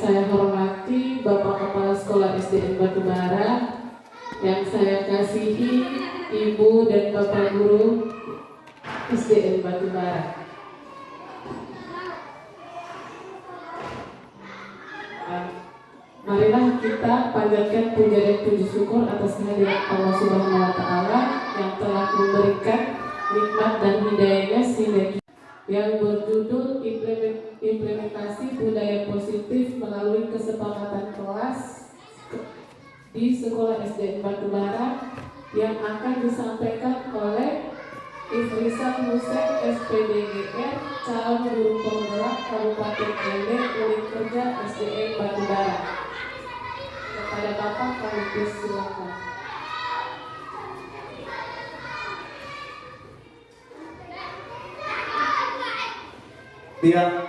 saya hormati Bapak Kepala Sekolah SDN Batubara, yang saya kasihi Ibu dan Bapak Guru SDN Batubara. Marilah kita panjatkan puja dan puji syukur atas kehadirat Allah Subhanahu wa Ta'ala yang telah memberikan nikmat dan hidayahnya sehingga yang berjudul implementasi budaya positif melalui kesepakatan kelas di Sekolah SDN Batubara yang akan disampaikan oleh Ifrisan Hussein SPDGR, calon guru penggerak Kabupaten Ende, unit kerja SDN Batubara. Kepada Bapak kami persilakan. Ya,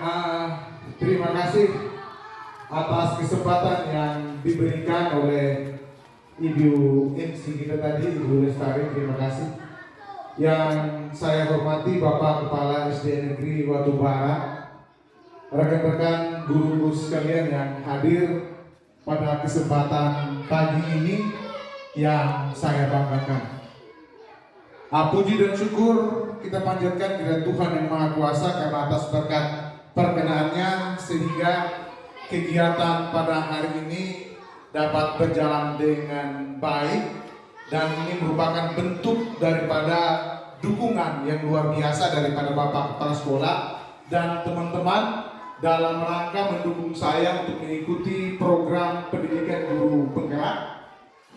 terima kasih atas kesempatan yang diberikan oleh Ibu MC kita tadi, Ibu Lestari. Terima kasih. Yang saya hormati Bapak Kepala SDN Negeri Batubara, rekan-rekan guru-guru sekalian yang hadir pada kesempatan pagi ini yang saya banggakan. Puji dan syukur kita panjatkan kepada Tuhan Yang Maha Kuasa karena atas berkat perkenaannya sehingga kegiatan pada hari ini dapat berjalan dengan baik, dan ini merupakan bentuk daripada dukungan yang luar biasa daripada Bapak Kepala Sekolah dan teman-teman dalam rangka mendukung saya untuk mengikuti program pendidikan guru penggerak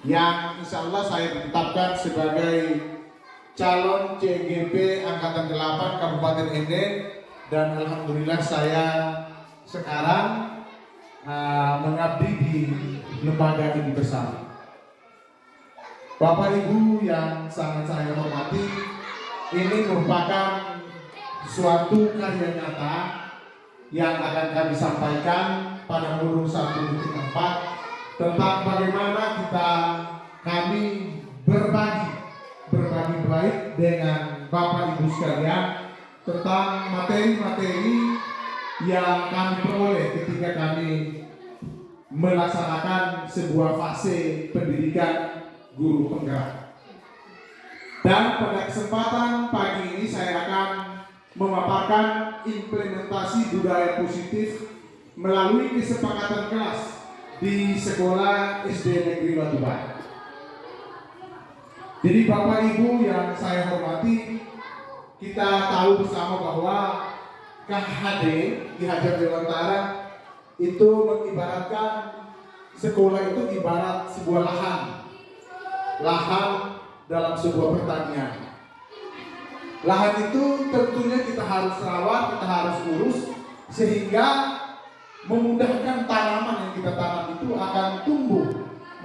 yang insya Allah saya ditetapkan sebagai calon CGP Angkatan 8 Kabupaten Ende, dan alhamdulillah saya sekarang mengabdi di lembaga ini bersama. Bapak Ibu yang sangat saya hormati, ini merupakan suatu karya nyata yang akan kami sampaikan pada modul 1.4 tentang bagaimana kami berbagi baik dengan Bapak Ibu sekalian tentang materi-materi yang kami peroleh ketika kami melaksanakan sebuah fase pendidikan guru penggerak. Dan pada kesempatan pagi ini saya akan memaparkan implementasi budaya positif melalui kesepakatan kelas di Sekolah SD Negeri Batubara. Jadi Bapak Ibu yang saya hormati, kita tahu bersama bahwa KHD Ki Hajar Dewantara itu mengibaratkan sekolah itu ibarat sebuah lahan dalam sebuah pertanian. Lahan itu tentunya kita harus rawat, kita harus urus sehingga memudahkan tanaman yang kita tanam itu akan tumbuh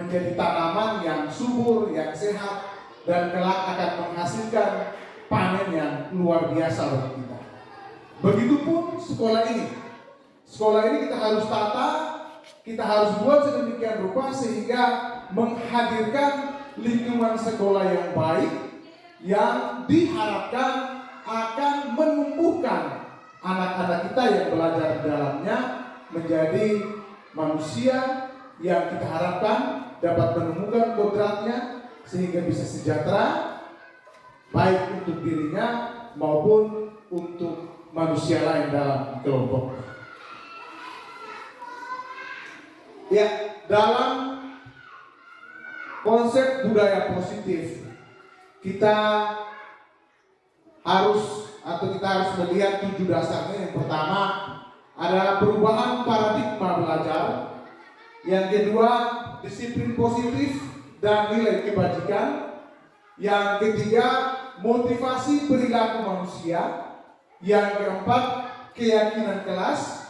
menjadi tanaman yang subur, yang sehat, dan kelak akan menghasilkan panen yang luar biasa bagi kita. Begitupun sekolah ini. Sekolah ini kita harus tata, kita harus buat sedemikian rupa sehingga menghadirkan lingkungan sekolah yang baik yang diharapkan akan menumbuhkan anak-anak kita yang belajar di dalamnya menjadi manusia yang kita harapkan dapat menemukan kodratnya sehingga bisa sejahtera baik untuk dirinya maupun untuk manusia lain dalam kelompok. Ya, dalam konsep budaya positif kita harus melihat 7 dasarnya. Yang pertama adalah perubahan paradigma belajar, yang kedua disiplin positif dan nilai kebajikan, yang ketiga motivasi perilaku manusia, yang keempat keyakinan kelas,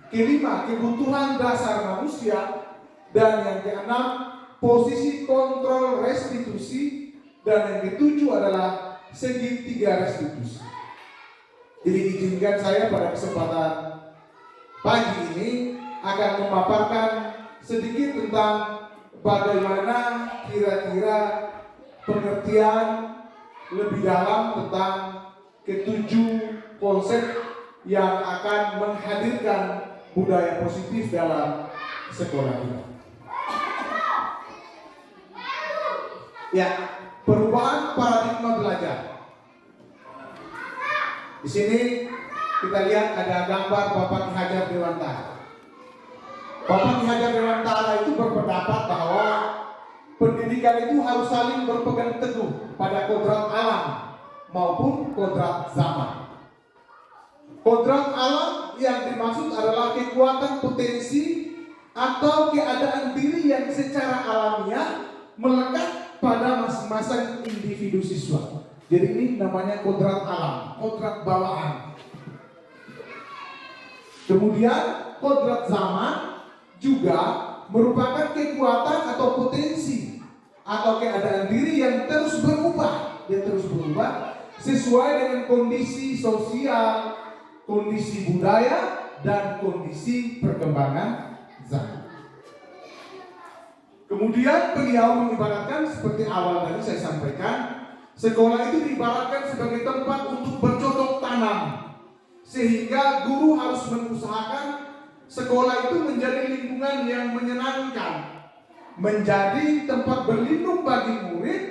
kelima kebutuhan dasar manusia, dan yang keenam posisi kontrol restitusi, dan yang ketujuh adalah segitiga restitusi. Jadi izinkan saya pada kesempatan pagi ini akan memaparkan sedikit tentang bagaimana kira-kira pengertian lebih dalam tentang ketujuh konsep yang akan menghadirkan budaya positif dalam sekolah kita. Ya, perubahan paradigma belajar. Di sini kita lihat ada gambar Bapak Ki Hajar Dewantara. Bapak Ki Hajar Dewantara itu berpendapat bahwa pendidikan itu harus saling berpegang teguh pada kodrat alam maupun kodrat zaman. Kodrat alam yang dimaksud adalah kekuatan potensi atau keadaan diri yang secara alamiah melekat pada masing-masing individu siswa. Jadi ini namanya kodrat alam, kodrat bawaan. Kemudian kodrat zaman juga merupakan kekuatan atau potensi atau keadaan diri yang terus berubah. Dia terus berubah sesuai dengan kondisi sosial, kondisi budaya, dan kondisi perkembangan zaman. Kemudian beliau mengibaratkan seperti awal tadi saya sampaikan, sekolah itu diibaratkan sebagai tempat untuk bercocok tanam, sehingga guru harus mengusahakan sekolah itu menjadi lingkungan yang menyenangkan, menjadi tempat berlindung bagi murid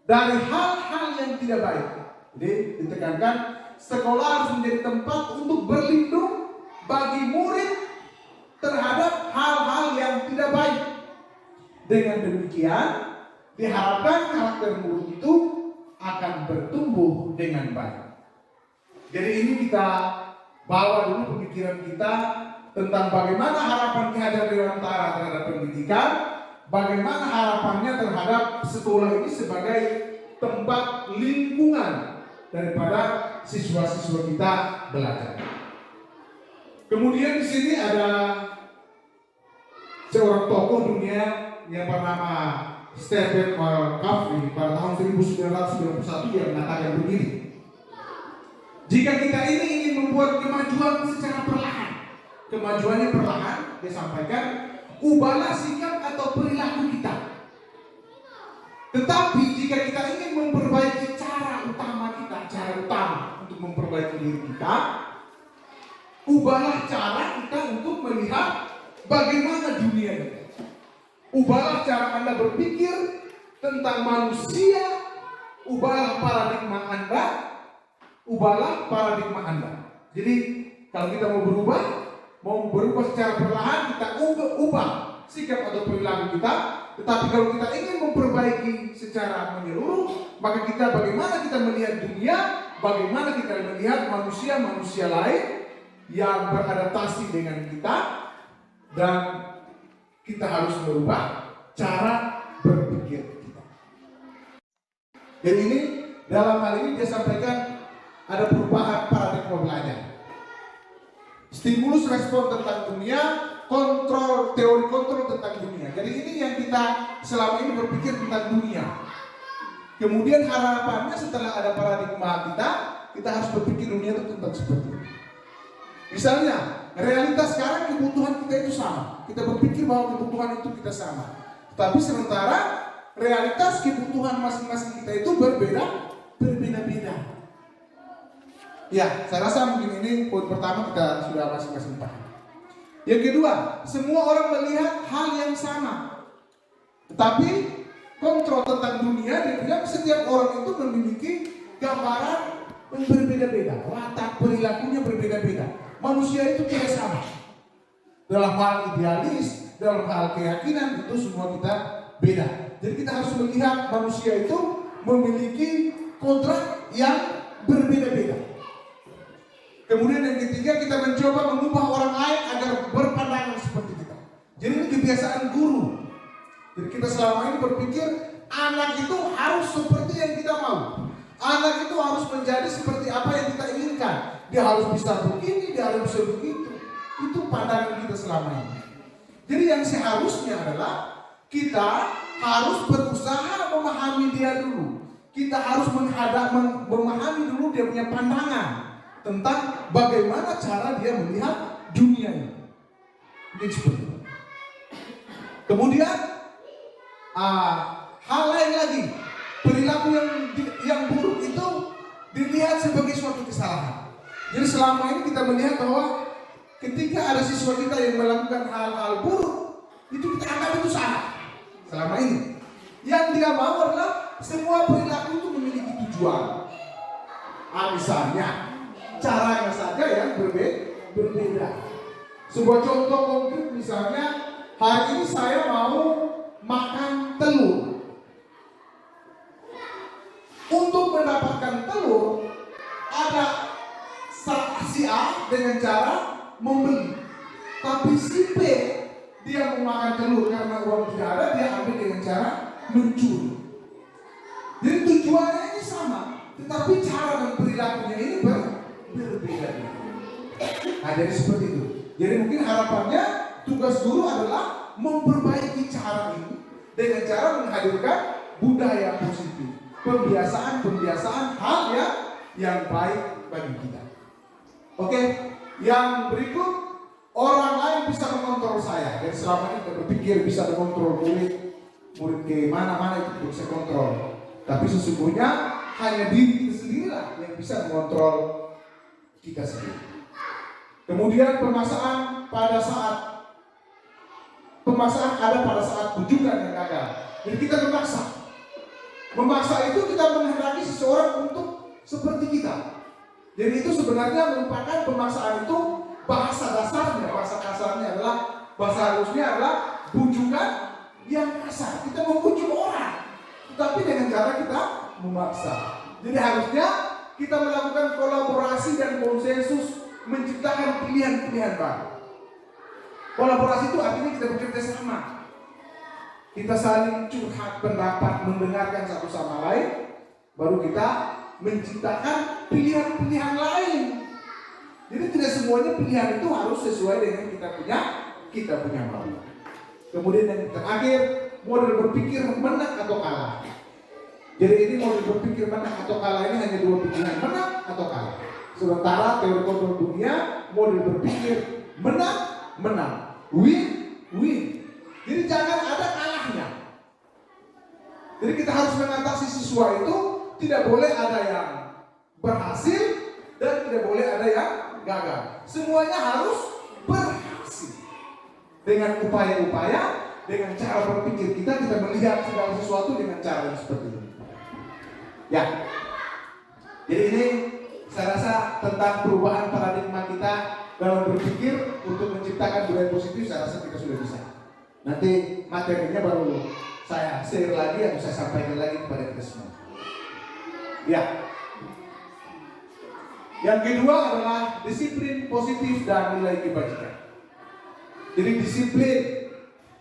dari hal-hal yang tidak baik. Jadi ditekankan sekolah harus menjadi tempat untuk berlindung bagi murid terhadap hal-hal yang tidak baik. Dengan demikian diharapkan karakter murid itu akan bertumbuh dengan baik. Jadi ini kita bawa dulu pemikiran kita tentang bagaimana harapan Ki Hajar Dewantara terhadap pendidikan, bagaimana harapannya terhadap sekolah ini sebagai tempat lingkungan daripada siswa-siswa kita belajar. Kemudian di sini ada seorang tokoh dunia yang bernama Stephen Covey pada tahun 1991 yang mengatakan begini: jika kita ini ingin membuat kemajuan secara perlahan, kemajuannya perlahan, dia sampaikan, ubahlah sikap atau perilaku kita. Tetapi jika kita ingin memperbaiki cara utama untuk memperbaiki diri kita, ubahlah cara kita untuk melihat bagaimana dunia ini. Ubahlah cara Anda berpikir tentang manusia, ubahlah paradigma Anda, ubahlah paradigma Anda. Jadi kalau kita mau berubah secara perlahan, kita ubah sikap atau perilaku kita. Tetapi kalau kita ingin memperbaiki secara menyeluruh, maka kita bagaimana kita melihat dunia, bagaimana kita melihat manusia-manusia lain yang beradaptasi dengan kita, dan kita harus merubah cara berpikir kita. Jadi ini dalam hal ini dia sampaikan ada perubahan paradigma belajar. Stimulus respon tentang dunia, teori kontrol tentang dunia. Jadi ini yang kita selama ini berpikir tentang dunia. Kemudian harapannya setelah ada paradigma kita harus berpikir dunia itu tentang seperti ini. Misalnya, realitas sekarang kebutuhan kita itu sama. Kita berpikir bahwa kebutuhan itu kita sama. Tapi sementara realitas kebutuhan masing-masing kita itu berbeda-beda. Ya, saya rasa mungkin ini poin pertama kita sudah masing-masing paham. Yang kedua, semua orang melihat hal yang sama. Tetapi kontrol tentang dunia, dia bilang setiap orang itu memiliki gambaran yang berbeda-beda. Watak perilakunya berbeda-beda. Manusia itu tidak sama. Dalam hal idealis, dalam hal keyakinan, itu semua kita beda. Jadi kita harus melihat manusia itu memiliki kodrat yang berbeda-beda. Kemudian yang ketiga, kita mencoba mengubah orang lain agar berpandangan seperti kita. Jadi ini kebiasaan guru. Jadi kita selama ini berpikir anak itu harus seperti yang kita mau. Anak itu harus menjadi seperti apa yang kita inginkan. Dia harus bisa begini, dia harus bisa begitu. Itu pandangan kita selama ini. Jadi yang seharusnya adalah kita harus berusaha memahami dia dulu. Kita harus memahami dulu dia punya pandangan tentang bagaimana cara dia melihat dunia ini. Ini seperti itu. Kemudian hal lain lagi, perilaku yang buruk itu dilihat sebagai suatu kesalahan. Jadi selama ini kita melihat bahwa ketika ada siswa kita yang melakukan hal-hal buruk, itu kita anggap itu salah. Selama ini, yang dia mau adalah semua perilaku itu memiliki tujuan. Misalnya, caranya saja yang berbeda. Sebuah contoh konkret misalnya, hari ini saya mau makan telur. Untuk mendapatkan telur, ada si A dengan cara membeli. Tapi si B, dia mau makan telur karena uang tidak ada, dia ambil dengan cara mencuri. Jadi tujuannya ini sama, tetapi cara dan perilakunya ini berbeda. Nah, jadi seperti itu. Jadi mungkin harapannya tugas guru adalah memperbaiki cara ini dengan cara menghadirkan budaya positif, pembiasaan hal yang baik bagi kita. Oke, yang berikut, orang lain bisa mengontrol saya. Dan selama ini kita berpikir bisa mengontrol murid ke mana-mana itu bisa kontrol. Tapi sesungguhnya hanya diri kita sendirilah yang bisa mengontrol kita sendiri. Kemudian pemasaan ada pada saat bujukan yang gagal. Jadi kita memaksa itu kita menghendaki seseorang untuk seperti kita. Jadi itu sebenarnya merupakan pemaksaan itu bahasa dasarnya, bahasa kasarnya adalah, bahasa halusnya adalah bujukan yang kasar. Kita membujuk orang, tetapi dengan cara kita memaksa. Jadi harusnya kita melakukan kolaborasi dan konsensus, menciptakan pilihan-pilihan baru. Kolaborasi itu artinya kita bekerja sama. Kita saling curhat pendapat, mendengarkan satu sama lain, baru kita menciptakan pilihan-pilihan lain. Jadi tidak semuanya pilihan itu harus sesuai dengan kita punya mau. Kemudian yang terakhir, model berpikir menang atau kalah. Jadi ini model berpikir menang atau kalah ini hanya dua pilihan, menang atau kalah. Sementara teori kontrol dunia, model berpikir menang, win. Jadi jangan ada kalahnya. Jadi kita harus mengatasi siswa itu, tidak boleh ada yang berhasil dan tidak boleh ada yang gagal. Semuanya harus berhasil. Dengan upaya-upaya, dengan cara berpikir kita melihat segala sesuatu dengan cara yang seperti ini. Ya. Jadi ini saya rasa tentang perubahan paradigma kita dalam berpikir untuk menciptakan budaya positif, saya rasa kita sudah bisa. Nanti materinya baru saya share lagi atau saya sampaikan lagi kepada kita semua. Ya. Yang kedua adalah disiplin positif dan nilai kebajikan. Jadi disiplin,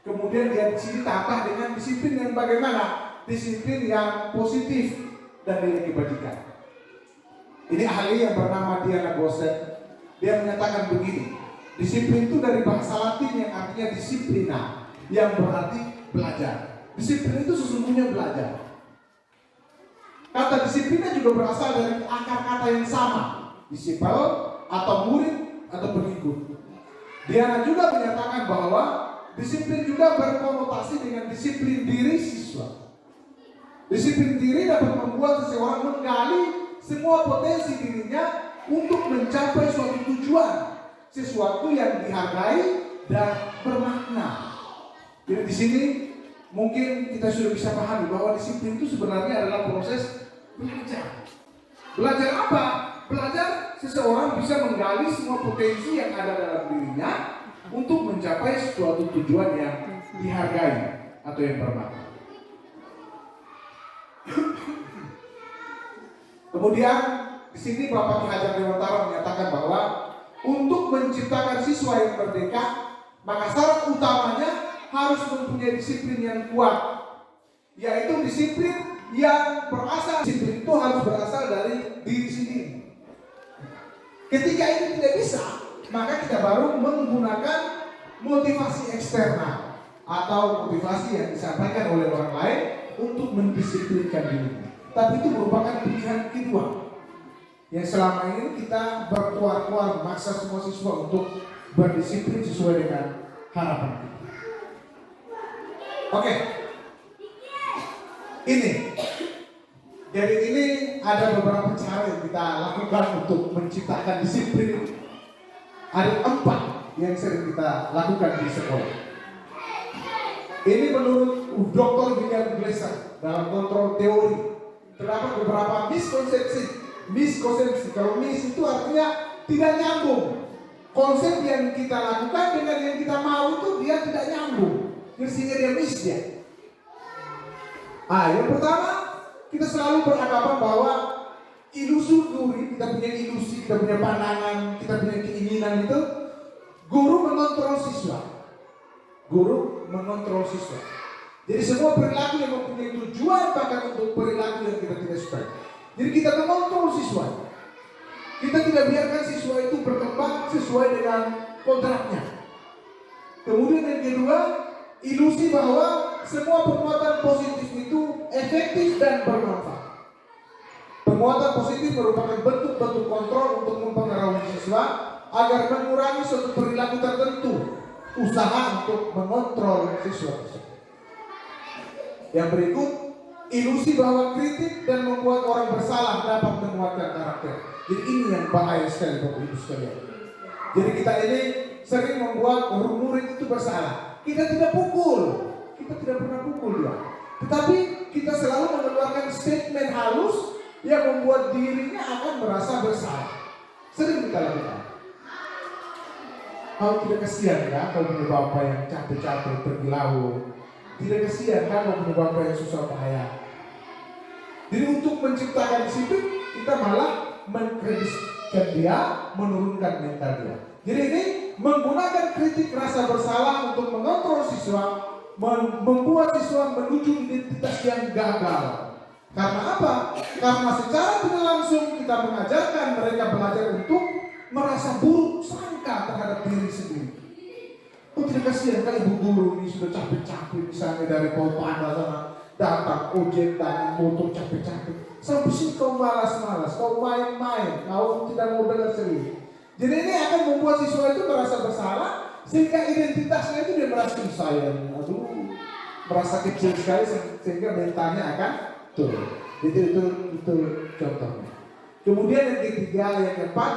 kemudian dia di sini tambah dengan disiplin yang bagaimana? Disiplin yang positif dan nilai kebajikan. Ini ahli yang bernama Diana Gosen, dia menyatakan begini, disiplin itu dari bahasa Latin yang artinya disiplina, yang berarti belajar. Disiplin itu sesungguhnya belajar. Kata disiplinnya juga berasal dari akar kata yang sama, disipel atau murid atau pengikut. Diana juga menyatakan bahwa disiplin juga berkonotasi dengan disiplin diri siswa. Disiplin diri dapat membuat seseorang menggali semua potensi dirinya untuk mencapai suatu tujuan, sesuatu yang dihargai dan bermakna. Jadi di sini mungkin kita sudah bisa pahami bahwa disiplin itu sebenarnya adalah proses belajar. Belajar apa? Belajar seseorang bisa menggali semua potensi yang ada dalam dirinya untuk mencapai suatu tujuan yang dihargai atau yang bermakna. Kemudian di sini Bapak Ki Hajar Dewantara menyatakan bahwa untuk menciptakan siswa yang merdeka, maka syarat utamanya harus mempunyai disiplin yang kuat, yaitu disiplin yang berasal. Disiplin itu harus berasal dari diri sendiri. Ketika ini tidak bisa, maka kita baru menggunakan motivasi eksternal atau motivasi yang disampaikan oleh orang lain untuk mendisiplinkan diri. Tapi itu merupakan pilihan kedua yang selama ini kita berkuar-kuar memaksa semua siswa untuk berdisiplin sesuai dengan harapan kita. Oke. Ini. Jadi ini ada beberapa cara yang kita lakukan untuk menciptakan disiplin Ada 4 yang sering kita lakukan di sekolah. Ini menurut Dr. William Glasser dalam kontrol teori. Terdapat beberapa miskonsepsi. Kalau mis itu artinya tidak nyambung. Konsep yang kita lakukan dengan yang kita mau itu dia tidak nyambung. Sehingga dia mis dia. Yang pertama, kita selalu beranggapan bahwa ilusi, kita punya ilusi, kita punya pandangan, kita punya keinginan itu, guru mengontrol siswa. Jadi semua perilaku yang mempunyai tujuan bahkan untuk perilaku yang kita tidak suka. Jadi kita mengontrol siswa. Kita tidak biarkan siswa itu berkembang sesuai dengan kontraknya. Kemudian yang kedua, ilusi bahwa semua perbuatan positif itu efektif dan bermanfaat. Penguatan positif merupakan bentuk-bentuk kontrol untuk mempengaruhi siswa agar mengurangi suatu perilaku tertentu. Usaha untuk mengontrol siswa. Yang berikut, ilusi bahwa kritik dan membuat orang bersalah dapat menguatkan karakter. Jadi ini yang bahaya sekali Bapak Ibu sekalian. Jadi kita ini sering membuat murid itu bersalah. Kita tidak pukul, kita tidak pernah pukul dia. Tetapi kita selalu mengeluarkan statement halus yang membuat dirinya akan merasa bersalah. Sering kita lakukan. Kau tidak kasihan ya kau punya bapak yang capek-capek pergi laut. Tidak kasihan kan kau punya bapak yang susah payah. Jadi untuk menciptakan disiplin kita malah mengkritiskan dia, menurunkan mental dia. Jadi ini menggunakan kritik rasa bersalah untuk mengontrol siswa, membuat siswa menuju identitas yang gagal. Karena apa? Karena secara tidak langsung kita mengajarkan mereka belajar untuk merasa buruk sangka terhadap diri sendiri. Oh tidak kasihan kan ibu guru ini sudah capek-capek misalnya dari Paupanda sana datang ojek dan motor capek-capek. Sampai sini kau malas-malas, kau main-main, kau tidak mau dengar serius. Jadi ini akan membuat siswa itu merasa bersalah sehingga identitasnya itu dia merasa sayang, merasa kecil sekali sehingga mentalnya akan turun. Jadi itu contohnya. Kemudian yang ketiga, yang keempat,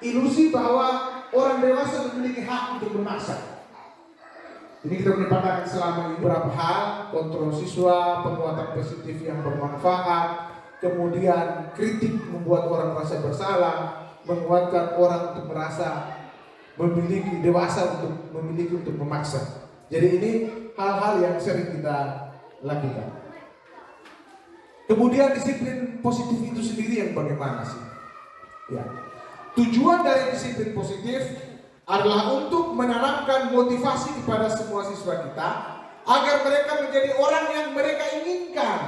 ilusi bahwa orang dewasa memiliki hak untuk memaksa. Ini kita punya pandangan selama ini beberapa hal, kontrol siswa, penguatan positif yang bermanfaat, kemudian kritik membuat orang merasa bersalah, menguatkan orang untuk merasa memiliki dewasa untuk memaksa. Jadi ini hal-hal yang sering kita lakukan. Kemudian disiplin positif itu sendiri yang bagaimana sih? Ya. Tujuan dari disiplin positif adalah untuk menanamkan motivasi kepada semua siswa kita agar mereka menjadi orang yang mereka inginkan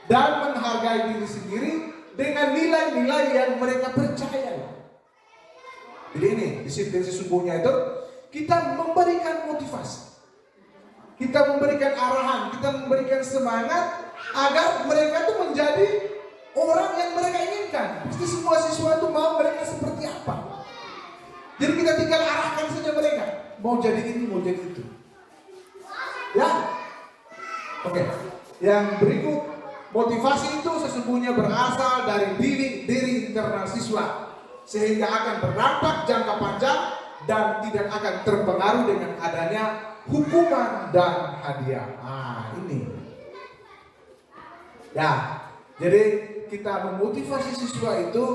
dan menghargai diri sendiri dengan nilai-nilai yang mereka percaya. Jadi ini disiplin sesungguhnya itu kita memberikan motivasi, kita memberikan arahan, kita memberikan semangat agar mereka itu menjadi orang yang mereka inginkan. Pasti semua siswa itu mau mereka seperti apa. Jadi kita tinggal arahkan saja mereka. Mau jadi ini, mau jadi itu. Ya. Oke. Yang berikut, motivasi itu sesungguhnya berasal dari diri internal siswa. Sehingga akan berdampak jangka panjang dan tidak akan terpengaruh dengan adanya hukuman dan hadiah. Nah, ini. Ya. Jadi kita memotivasi siswa itu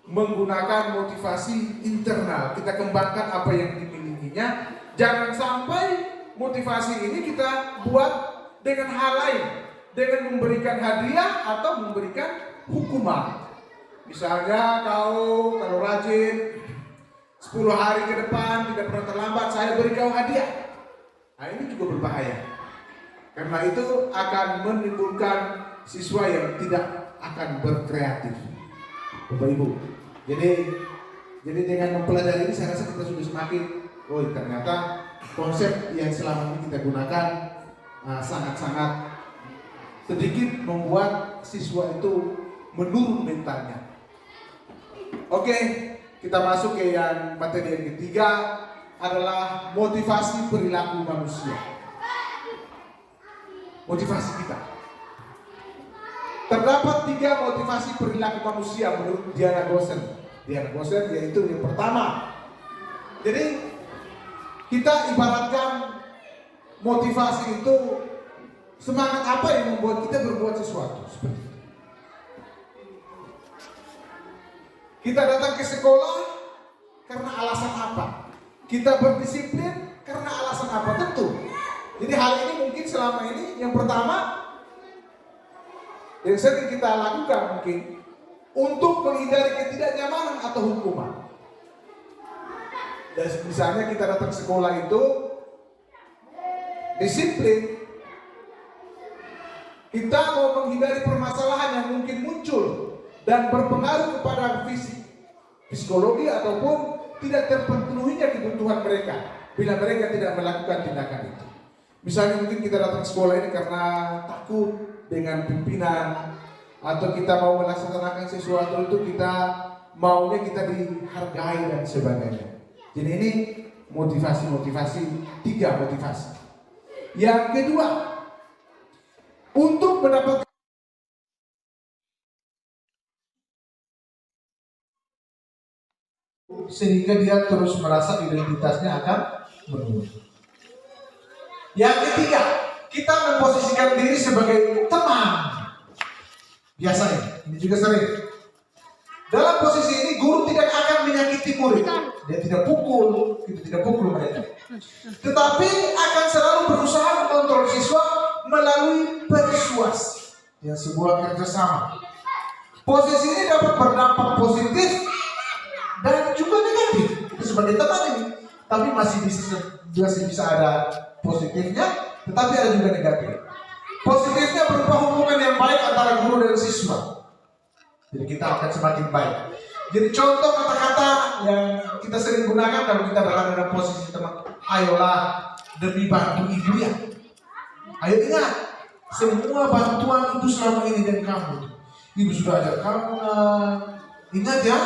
menggunakan motivasi internal. Kita kembangkan apa yang dimilikinya. Jangan sampai motivasi ini kita buat dengan hal lain, dengan memberikan hadiah atau memberikan hukuman. Misalnya kalau rajin 10 hari ke depan tidak pernah terlambat, saya beri kau hadiah. Nah ini juga berbahaya. Karena itu akan menimbulkan siswa yang tidak akan berkreatif. Bapak Ibu, jadi dengan mempelajari ini saya rasa kita sudah semakin, ternyata konsep yang selama ini kita gunakan sangat-sangat sedikit membuat siswa itu menurun mentalnya. Oke, kita masuk ke yang materi yang ketiga adalah motivasi perilaku manusia. Motivasi kita. Terdapat 3 motivasi perilaku manusia menurut Diana Gossen. Diana Gossen yaitu yang pertama, Jadi kita ibaratkan motivasi itu semangat apa yang membuat kita berbuat sesuatu seperti itu. Kita datang ke sekolah karena alasan apa? Kita berdisiplin karena alasan apa? Tentu. Jadi hal ini mungkin selama ini yang pertama yang sering kita lakukan mungkin untuk menghindari ketidaknyamanan atau hukuman. Dan misalnya kita datang sekolah itu disiplin, kita mau menghindari permasalahan yang mungkin muncul dan berpengaruh kepada fisik, psikologi ataupun tidak terpenuhinya kebutuhan mereka bila mereka tidak melakukan tindakan itu. Misalnya mungkin kita datang sekolah ini karena takut dengan pimpinan, atau kita mau melaksanakan sesuatu itu kita maunya kita dihargai dan sebagainya. Jadi ini motivasi, 3 motivasi. Yang kedua, untuk mendapatkan sehingga dia terus merasa identitasnya akan menurun. Yang ketiga, kita memposisikan diri sebagai teman. Biasanya, ini juga sering. Dalam posisi ini guru tidak akan menyakiti murid. Dia tidak pukul, kita tidak pukul mereka. Tetapi akan selalu berusaha mengontrol siswa melalui persuasi. Yang sebuah kerjasama. Posisi ini dapat berdampak positif dan juga negatif. Itu sebagai teman ini, tapi masih bisa ada positifnya, tetapi ada juga negatif. Positifnya berupa hubungan yang baik antara guru dan siswa. Jadi kita akan semakin baik. Jadi contoh kata-kata yang kita sering gunakan kalau kita berada dalam posisi teman. Ayolah demi bantu ibu ya. Ayo ingat, semua bantuan itu selama ini dari kamu. Ibu sudah ajak kamu. Ingat ya.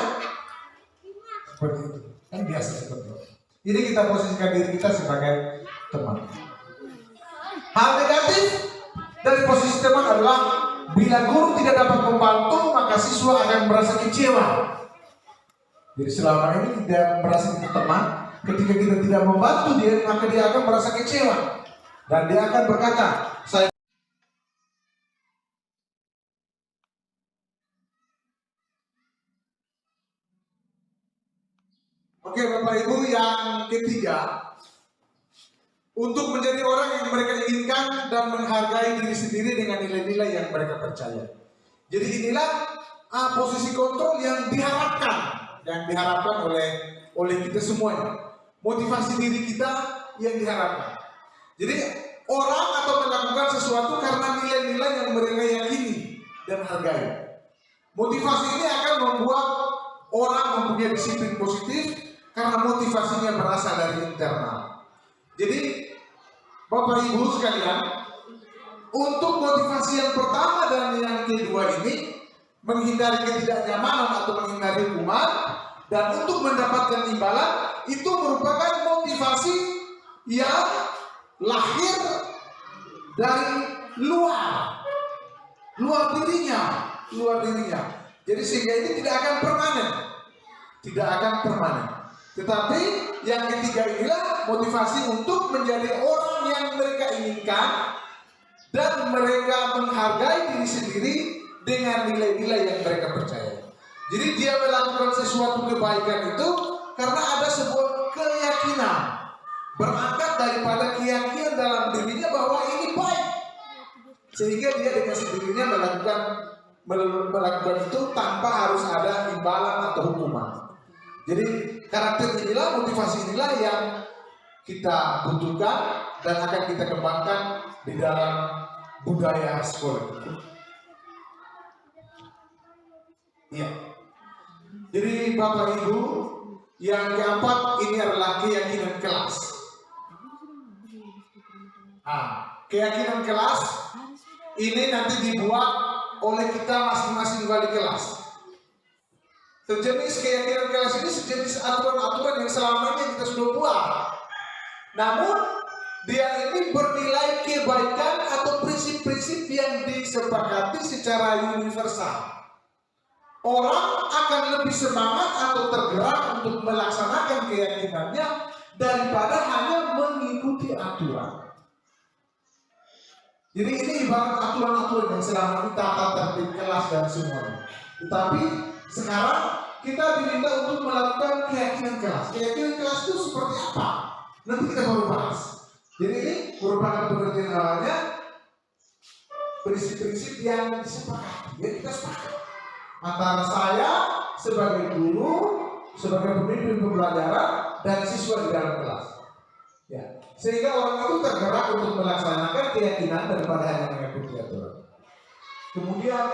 Seperti itu. Kan biasa seperti itu. Jadi kita posisikan diri kita sebagai teman. Hal negatif dari posisi teman adalah bila guru tidak dapat membantu, maka siswa akan merasa kecewa. Jadi selama ini tidak merasa kita teman, ketika kita tidak membantu dia, maka dia akan merasa kecewa. Dan dia akan berkata, saya Oke Bapak Ibu, yang ketiga, untuk menjadi orang yang mereka inginkan dan menghargai diri sendiri dengan nilai-nilai yang mereka percaya. Jadi inilah posisi kontrol yang diharapkan oleh kita semuanya. Motivasi diri kita yang diharapkan. Jadi orang atau melakukan sesuatu karena nilai-nilai yang mereka yakini dan hargai. Motivasi ini akan membuat orang mempunyai disiplin positif karena motivasinya berasal dari internal. Jadi Bapak Ibu sekalian, untuk motivasi yang pertama dan yang kedua ini menghindari ketidaknyamanan atau menghindari hukuman dan untuk mendapatkan imbalan itu merupakan motivasi yang lahir dari luar dirinya. Jadi sehingga ini tidak akan permanen. Tetapi yang ketiga inilah motivasi untuk menjadi orang yang mereka inginkan dan mereka menghargai diri sendiri dengan nilai-nilai yang mereka percaya. Jadi dia melakukan sesuatu kebaikan itu karena ada sebuah keyakinan, berangkat daripada keyakinan dalam dirinya bahwa ini baik, sehingga dia dengan sendirinya melakukan itu tanpa harus ada imbalan atau hukuman. Jadi karakter inilah, motivasi inilah yang kita butuhkan dan akan kita kembangkan di dalam budaya sekolah. Iya. Jadi Bapak Ibu, yang keempat ini adalah keyakinan kelas. Keyakinan kelas ini nanti dibuat oleh kita masing-masing wali kelas. Sejenis keyakinan kelas ini sejenis aturan-aturan yang selama ini kita sudah buat. Namun dia ini bernilai kebaikan atau prinsip-prinsip yang disepakati secara universal. orang akan lebih semangat atau tergerak untuk melaksanakan keyakinannya daripada hanya mengikuti aturan. Jadi ini ibarat aturan-aturan yang selama ini tata tertib kelas dan semuanya. Tetapi sekarang kita diminta untuk melakukan keyakinan kelas. Keyakinan kelas itu seperti apa? Nanti kita baru bahas. Jadi ini merupakan pengertian awalnya prinsip-prinsip yang disepakati. Ya, kita sepakat antara saya sebagai guru, sebagai pemimpin pembelajaran, dan siswa di dalam kelas. Ya, sehingga orang itu tergerak untuk melaksanakan keyakinan daripada hanya mengikuti aturan. Kemudian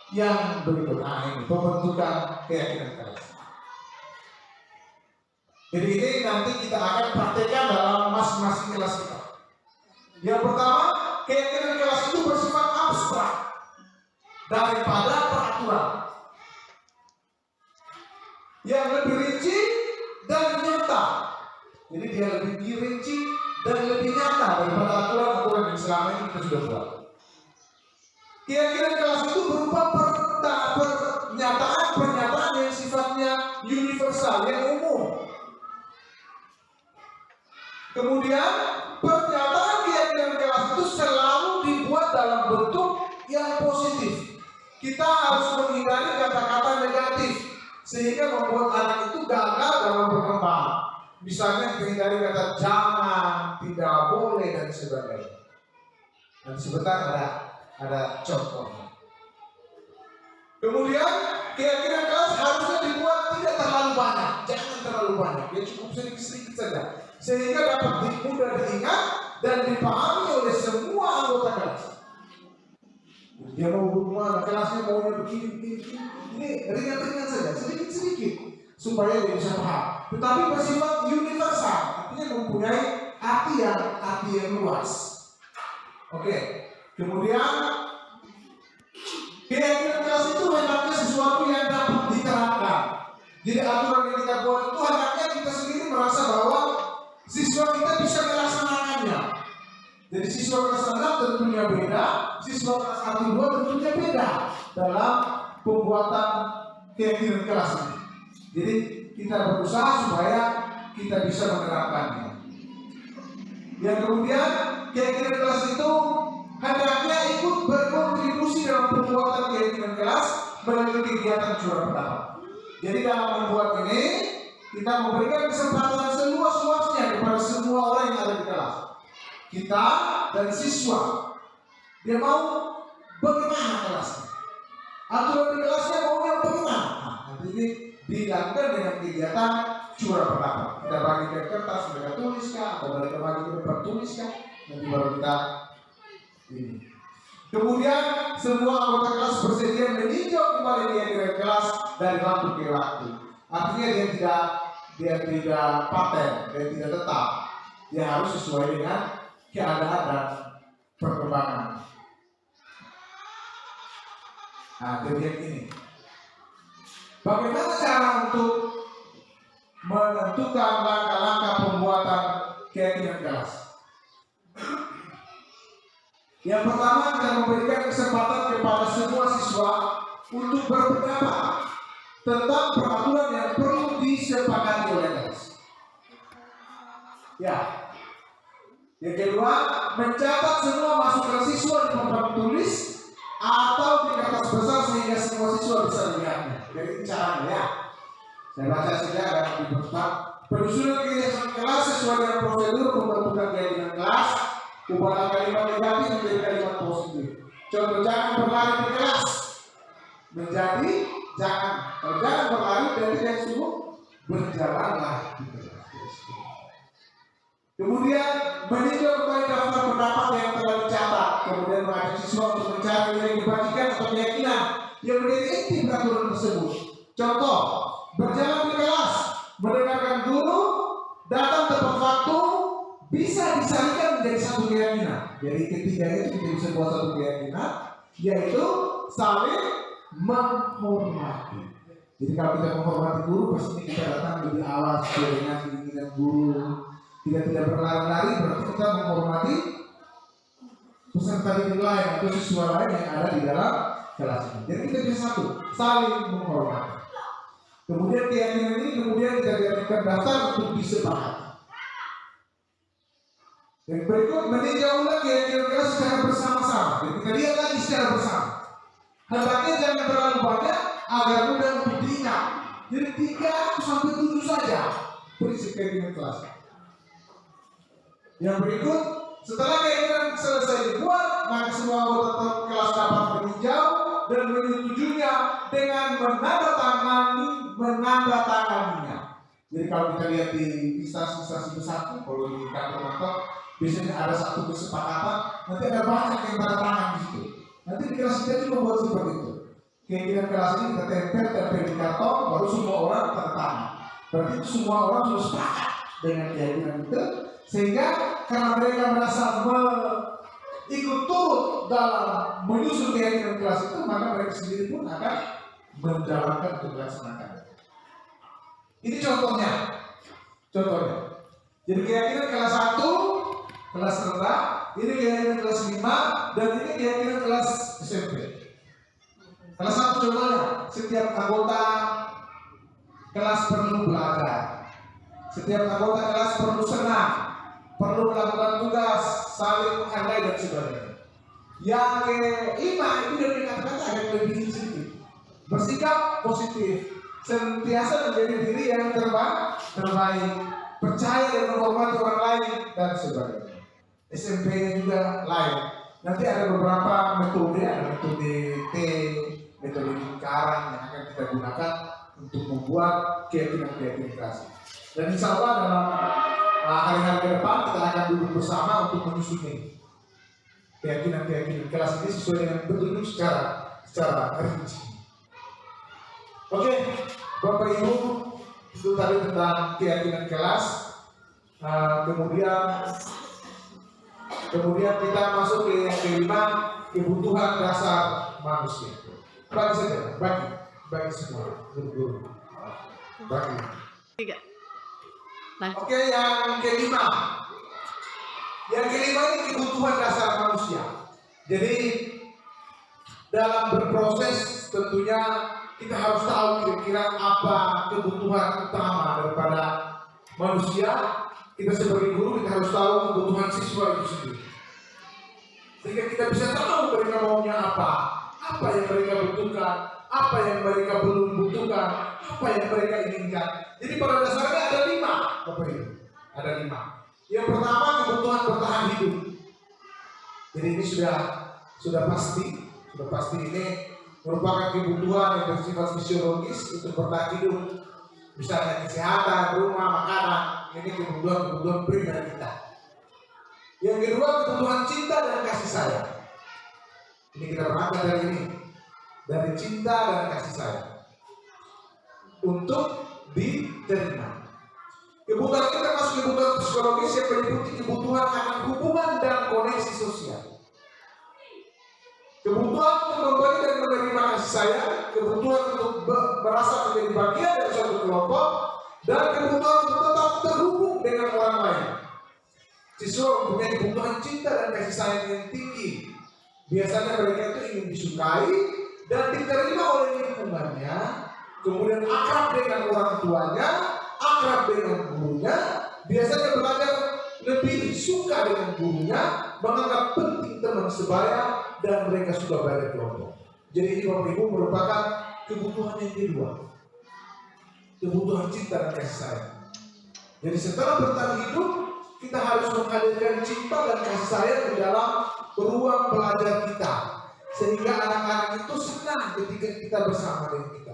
yang berikutnya ini pembentukan keyakinan kelas. Jadi ini nanti kita akan praktekkan dalam masing-masing kelas kita. Yang pertama, keyakinan kelas itu bersifat abstrak daripada peraturan. Yang lebih rinci dan nyata. Jadi dia lebih rinci dan lebih nyata daripada aturan-aturan yang selama ini kita sudah buat. Keyakinan kelas itu berupa pernyataan yang sifatnya universal, yang umum. Kemudian pernyataan keyakinan kelas itu selalu dibuat dalam bentuk yang positif. Kita harus menghindari kata-kata negatif sehingga membuat anak itu gagal dalam berkembang. Misalnya menghindari kata jangan, tidak boleh dan sebagainya. Nanti sebentar ada contohnya. Kemudian keyakinan kelas harusnya dibuat tidak terlalu banyak, jangan terlalu banyak, ya cukup sedikit-sedikit saja, sehingga dapat mudah diingat dan dipahami oleh semua anggota kelas. Dia mau bagaimana kelasnya maunya begini, ini ringan-ringan saja, sedikit-sedikit supaya dia bisa paham. Tetapi bersifat universal, artinya mempunyai arti yang luas. Oke, kemudian keyakinan kelas itu hendaknya sesuatu yang dapat diterapkan. Jadi aturan yang kita buat itu hendaknya kita sendiri merasa bahwa siswa kita bisa melaksanakannya. Jadi siswa kelas 6 tentunya beda, siswa kelas 1 2 tentunya beda dalam pembuatan keyakinan kelas ini. Jadi kita berusaha supaya kita bisa menerapkannya. Yang kemudian keyakinan kelas itu hendaknya ikut berkontribusi dalam pembuatan keyakinan kelas melalui kegiatan curah pendapat. Jadi dalam membuat ini kita memberikan kesempatan seluas-luasnya kepada semua orang yang ada di kelas. Kita dan siswa, dia mau bagaimana kelasnya, aturan di kelasnya maunya bagaimana. Nah, nanti ini dilakukan dengan kegiatan curah pendapat. Kita bagikan kertas, mereka tuliskan, atau mereka bagi ke depan tuliskan, nanti baru kita ini. Kemudian semua anggota kelas bersedia meninjau kembali keyakinan kelas dari waktu ke waktu. Artinya dia tidak paten, dia tidak tetap. Dia harus sesuai dengan keadaan dan perkembangan. Nah, jadi ini. Bagaimana cara untuk menentukan langkah-langkah pembuatan keyakinan kelas? Yang pertama, kita memberikan kesempatan kepada semua siswa untuk berpendapat tentang peraturan yang perlu disepakati oleh kelas. Ya. Yang kedua, mencatat semua masukan siswa di papan tulis atau di kertas besar sehingga semua siswa bisa melihatnya. Jadi caranya ya. Saya baca saja agar lebih cepat. Penyusunan kegiatan kelas sesuai dengan prosedur pembentukan keyakinan kelas. Ubahlah kalimat negatif menjadi kalimat positif. Contoh, jangan berlari di kelas menjadi jangan. Kalau jangan berlari berarti yang suruh berjalanlah di kelas. Kemudian meninjau kembali daftar pendapat yang telah dicatat. Kemudian mengajak siswa untuk mencari nilai kebajikan atau keyakinan yang menjadi inti peraturan tersebut. Contoh, berjalan di kelas, mendengarkan guru, datang tepat waktu, bisa disalikan menjadi satu keyakinan. Jadi ketiga itu kita bisa buat satu keyakinan, yaitu saling menghormati. Jadi kalau kita menghormati guru, pasti kita datang lebih awal sesuai dengan keinginan guru. Kita tidak berlari-lari, berarti kita menghormati peserta didik lain atau siswa lain yang ada di dalam kelas ini. Jadi kita bisa satu, saling menghormati. Kemudian keyakinan ini kemudian kita jadikan dasar untuk disepakati. Yang berikut meninjaulah keyakinan kelas secara bersama-sama. Jadi kita lihat lagi secara bersama. Hendaknya jangan terlalu banyak agar mudah untuk diingat. Jadi 3 sampai 7 saja prinsip keyakinan kelas. Yang berikut, setelah keyakinan selesai dibuat, maka semua anggota kelas dapat meninjau dan menyetujuinya dengan menandatanganinya. Jadi kalau kita lihat di instansi besar, kalau di kantor-kantor biasanya ada satu kesepakatan, nanti ada banyak yang tanda tangan di situ. Nanti di kelas kita juga buat seperti itu. Keyakinan kelas ini kita tempel di karton, baru semua orang tanda tangan. Berarti itu semua orang sudah sepakat dengan keyakinan itu, sehingga karena mereka merasa ikut turut dalam menyusun keyakinan kelas itu, maka mereka sendiri pun akan menjalankan untuk melaksanakan. Ini contohnya. Jadi keyakinan kelas 1, kelas rendah, ini keyakinan kelas 5, dan ini keyakinan kelas SMP. Kelas 1 contohnya, setiap anggota kelas perlu belajar. Setiap anggota kelas perlu senang, perlu melakukan tugas, saling menghargai dan sebagainya. Yang kelima itu dari kata-kata yang lebih sedikit. Bersikap positif, sentiasa menjadi diri yang terbaik, percaya dan menghormati orang lain dan sebagainya. SMP-nya juga lain. Nanti ada beberapa metode, ada metode T, metode lingkaran yang akan kita gunakan untuk membuat keyakinan kelas. Dan insya Allah dalam hari-hari ke depan kita akan duduk bersama untuk menyusun keyakinan kelas ini sesuai dengan betul secara rinci. Oke, Bapak Ibu, itu tadi tentang keyakinan kelas. Kemudian kita masuk ke yang kelima, kebutuhan dasar manusia. Bagi saja, bagi semua guru-guru. Bagi. Oke, yang kelima. Yang kelima ini kebutuhan dasar manusia. Jadi dalam berproses tentunya kita harus tahu kira-kira apa kebutuhan utama daripada manusia. Kita sebagai guru kita harus tahu kebutuhan siswa itu sendiri. Sehingga kita bisa tahu mereka maunya apa yang mereka butuhkan, apa yang mereka belum butuhkan, apa yang mereka inginkan. Jadi pada dasarnya ada 5, Bapak Ibu. Ada 5. Yang pertama kebutuhan bertahan hidup. Jadi ini sudah pasti ini merupakan kebutuhan yang bersifat fisiologis untuk bertahan hidup. Misalnya kesehatan, rumah, makanan, ini kebutuhan primer kita. Yang kedua kebutuhan cinta dan kasih sayang. Ini kita berangkat dari cinta dan kasih sayang untuk diterima. Kebutuhan kita termasuk kebutuhan psikologis yang meliputi kebutuhan akan hubungan dan koneksi sosial. Kebutuhan untuk memberi dan menerima kasih sayang, kebutuhan untuk merasa menjadi bagian dari suatu kelompok, dan kebutuhan untuk tetap terhubung dengan orang lain. Siswa mempunyai kebutuhan cinta dan kasih sayang yang tinggi. Biasanya mereka itu ingin disukai dan diterima oleh lingkungannya, kemudian akrab dengan orang tuanya, akrab dengan gurunya, biasanya belajar lebih suka dengan gurunya, menganggap penting teman sebaya, dan mereka suka belajar kelompok. Jadi ini Bapak Ibu merupakan kebutuhan yang kedua, kebutuhan cinta dan kasih sayang. Jadi setelah bertahan hidup, kita harus menghadirkan cinta dan kasih sayang di dalam ruang belajar kita, sehingga anak-anak itu senang ketika kita bersama dengan kita.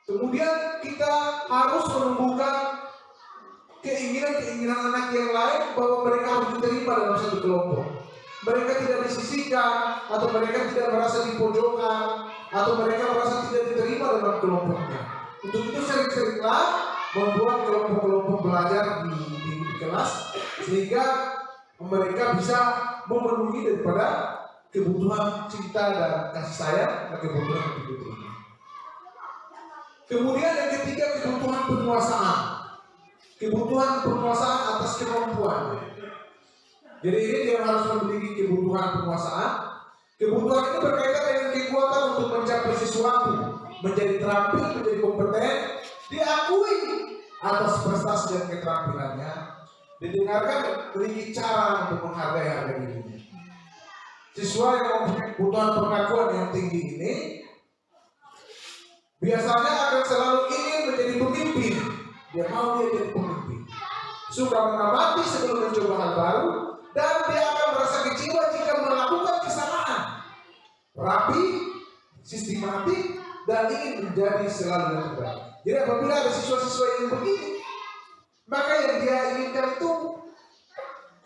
Kemudian kita harus menumbuhkan keinginan anak yang lain bahwa mereka harus diterima dalam satu kelompok. Mereka tidak disisihkan, atau mereka tidak merasa dipojokkan, atau mereka merasa tidak diterima dalam kelompoknya. Untuk itu sering-seringlah membuat kelompok-kelompok belajar di kelas, sehingga mereka bisa memenuhi daripada kebutuhan cinta dan kasih sayang dan kebutuhan hidup ini. Kemudian yang ketiga kebutuhan penguasaan. Kebutuhan penguasaan atas kemampuan. Jadi ini dia harus memiliki kebutuhan penguasaan, Kebutuhan ini berkaitan dengan kekuatan untuk mencapai sesuatu, menjadi terampil, menjadi kompeten, diakui atas prestasi dan keterampilannya, didengarkan memiliki cara untuk menghargai harga dirinya. Siswa yang mempunyai kebutuhan pengakuan yang tinggi ini biasanya akan selalu ingin menjadi pemimpin. Dia mau dia jadi pemimpin, suka mengamati sebelum mencoba hal baru, dan dia akan merasa kecewa jika melakukan kesalahan. Rapi, sistematik, dan ingin menjadi selalu yang terbaik. Jadi apabila ada siswa-siswa yang begini, maka yang dia inginkan itu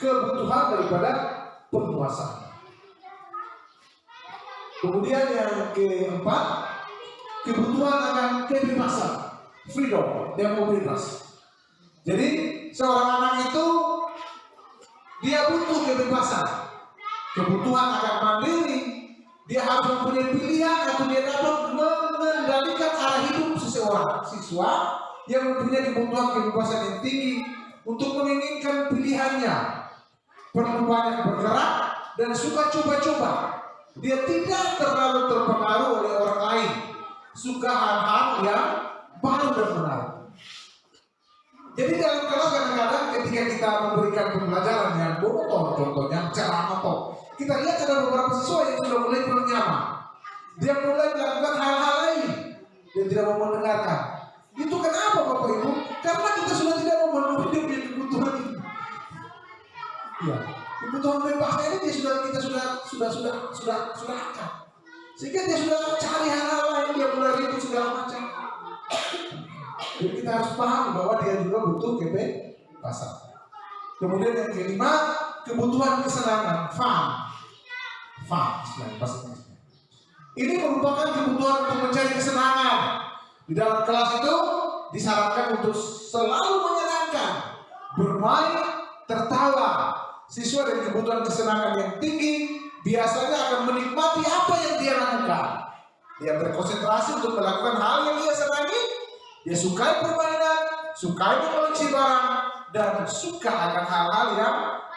kebutuhan daripada penguasaan. Kemudian yang keempat, kebutuhan akan kebebasan, freedom, dia mau bebas. Jadi seorang anak itu dia butuh kebebasan, kebutuhan akan mandiri, dia harus mempunyai pilihan atau dia dapat mengendalikan arah hidup seseorang. Siswa yang mempunyai kebutuhan kebebasan yang tinggi untuk menginginkan pilihannya, perlu banyak bergerak dan suka coba-coba. Dia tidak terlalu terpengaruh oleh orang lain, suka hal-hal yang baru dan menarik. Jadi dalam kelas kadang-kadang ketika kita memberikan pembelajaran yang monoton, contohnya cara monoton, kita lihat ada beberapa siswa yang sudah mulai bernyaman. Dia mulai melakukan hal-hal lain, dia tidak mau mendengarkan. Itu kenapa Bapak Ibu? Karena kita sudah tidak memenuhi dia kebutuhan ini. Ya, kebutuhan bebasnya ini kita sudah akan. Sehingga dia sudah cari hal-hal lain, dia mulai ribut segala macam. Jadi kita harus paham bahwa dia juga butuh kebebasan. Kemudian yang kelima, kebutuhan kesenangan, fun. Ini merupakan kebutuhan untuk mencari kesenangan. Di dalam kelas itu disarankan untuk selalu menyenangkan, bermain, tertawa. Siswa dengan kebutuhan kesenangan yang tinggi biasanya akan menikmati apa yang dia lakukan. Dia berkonsentrasi untuk melakukan hal yang dia senangi. Dia sukai permainan, sukai mengoleksi barang, dan suka akan hal-hal yang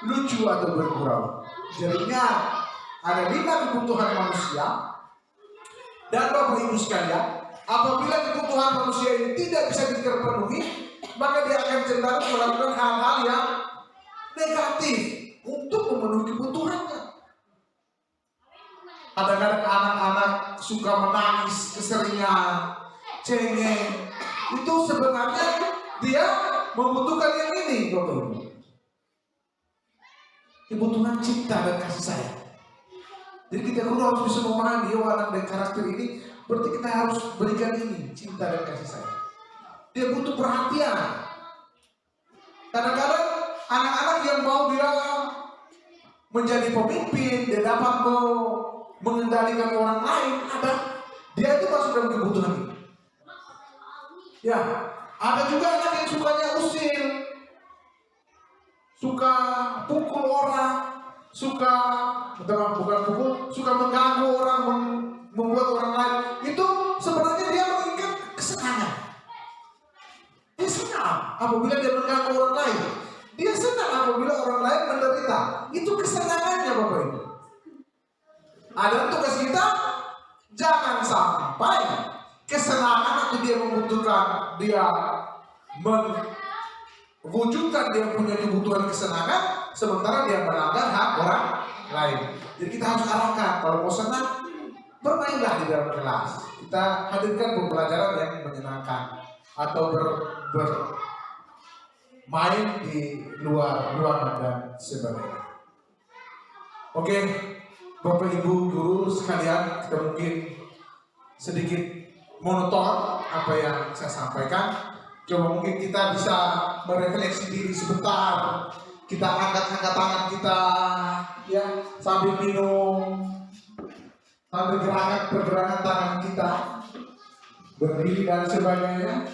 lucu atau bergurau. Jadinya ada 5 kebutuhan manusia. Dan Bapak Ibu sekalian, apabila kebutuhan manusia ini tidak bisa terpenuhi, maka dia akan cenderung melakukan hal-hal yang negatif untuk memenuhi kebutuhannya. Kadang-kadang anak-anak suka menangis keseringan, cengeng. Itu sebenarnya dia membutuhkan yang ini, Bapak Ibu. Kebutuhan cinta dan kasih sayang. Jadi kita guru harus bisa memahami anak dan karakter ini. Berarti kita harus berikan ini, cinta dan kasih sayang. Dia butuh perhatian. Kadang-kadang anak-anak yang mau dia menjadi pemimpin, dia dapat mengendalikan orang lain, dia itu masuk dalam kebutuhan ini. Ya, ada juga anak yang sukanya usil, suka pukul orang, suka mengganggu orang, membuat orang lain. Itu sebenarnya dia menginginkan kesenangan. Dia senang apabila dia mengganggu orang lain. Dia senang apabila orang lain menderita. Itu kesenangannya Bapak Ibu. Ada tugas kita, jangan sampai kesenangan itu dia membutuhkan, dia mewujudkan dia punya kebutuhan kesenangan, sementara dia melanggar hak orang lain. Jadi kita harus arahkan, kalau mau senang, bermainlah di dalam kelas. Kita hadirkan pembelajaran yang menyenangkan atau bermain di luar ruangan dan sebagainya. Oke, Bapak Ibu guru sekalian, kita mungkin sedikit monoton apa yang saya sampaikan. Coba mungkin kita bisa merefleksi diri sebentar. Kita angkat tangan kita, ya, sambil minum, sambil pergerakan tangan kita, berdiri dan sebagainya,